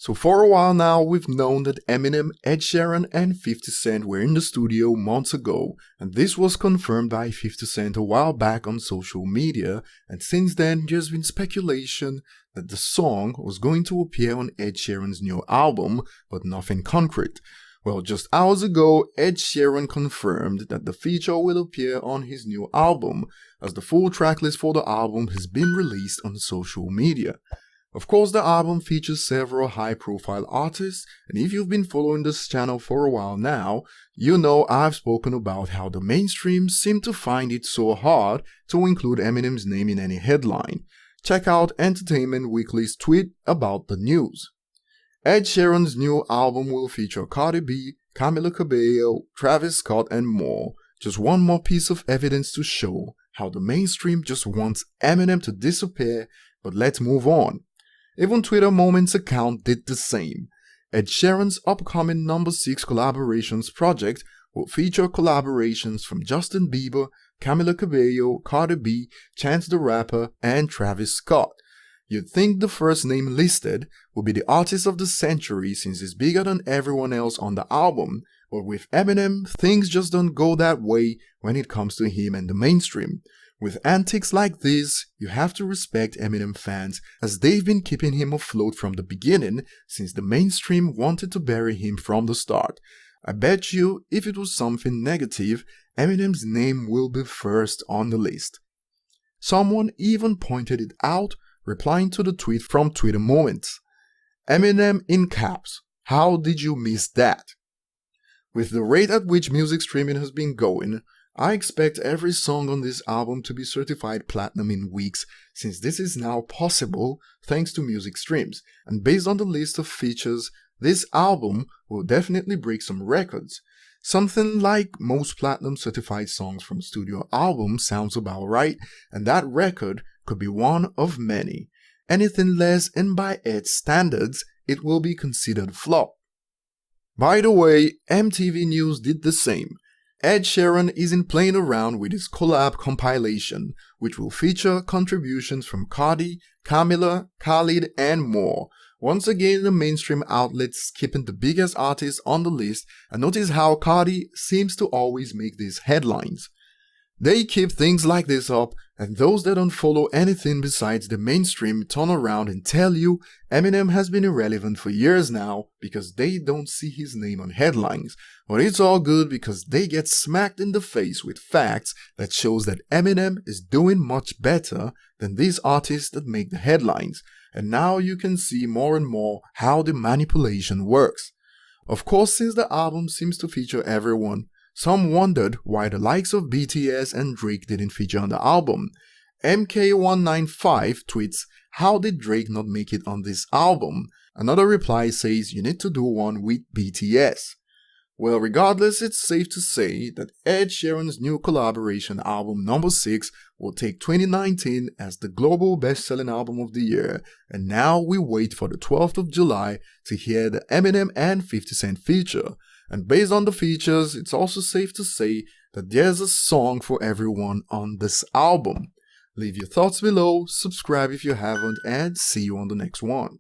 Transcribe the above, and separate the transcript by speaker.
Speaker 1: So for a while now, we've known that Eminem, Ed Sheeran and 50 Cent were in the studio months ago, and this was confirmed by 50 Cent a while back on social media, and since then there's been speculation that the song was going to appear on Ed Sheeran's new album, but nothing concrete. Well, just hours ago, Ed Sheeran confirmed that the feature will appear on his new album, as the full tracklist for the album has been released on social media. Of course, the album features several high-profile artists, and if you've been following this channel for a while now, you know I've spoken about how the mainstream seem to find it so hard to include Eminem's name in any headline. Check out Entertainment Weekly's tweet about the news. Ed Sheeran's new album will feature Cardi B, Camila Cabello, Travis Scott and more. Just one more piece of evidence to show how the mainstream just wants Eminem to disappear, but let's move on. Even Twitter Moments account did the same. Ed Sheeran's upcoming No. 6 collaborations project will feature collaborations from Justin Bieber, Camila Cabello, Cardi B, Chance the Rapper, and Travis Scott. You'd think the first name listed would be the artist of the century since he's bigger than everyone else on the album, but with Eminem, things just don't go that way when it comes to him and the mainstream. With antics like this, you have to respect Eminem fans as they've been keeping him afloat from the beginning since the mainstream wanted to bury him from the start. I bet you if it was something negative, Eminem's name will be first on the list. Someone even pointed it out, replying to the tweet from Twitter Moments. Eminem in caps. How did you miss that? With the rate at which music streaming has been going, I expect every song on this album to be certified platinum in weeks, since this is now possible thanks to music streams, and based on the list of features, this album will definitely break some records. Something like most platinum certified songs from studio albums sounds about right, and that record could be one of many. Anything less, and by Ed's standards, it will be considered flop. By the way, MTV News did the same. Ed Sheeran isn't playing around with his collab compilation, which will feature contributions from Cardi, Camila, Khalid, and more. Once again, the mainstream outlets skipping the biggest artists on the list, and notice how Cardi seems to always make these headlines. They keep things like this up, and those that don't follow anything besides the mainstream turn around and tell you Eminem has been irrelevant for years now because they don't see his name on headlines. But it's all good because they get smacked in the face with facts that shows that Eminem is doing much better than these artists that make the headlines. And now you can see more and more how the manipulation works. Of course, since the album seems to feature everyone, some wondered why the likes of BTS and Drake didn't feature on the album. MK195 tweets, "How did Drake not make it on this album?" Another reply says, "You need to do one with BTS." Well, regardless, it's safe to say that Ed Sheeran's new collaboration album No. 6 will take 2019 as the global best-selling album of the year, and now we wait for the 12th of July to hear the Eminem and 50 Cent feature. And based on the features, it's also safe to say that there's a song for everyone on this album. Leave your thoughts below, subscribe if you haven't, and see you on the next one.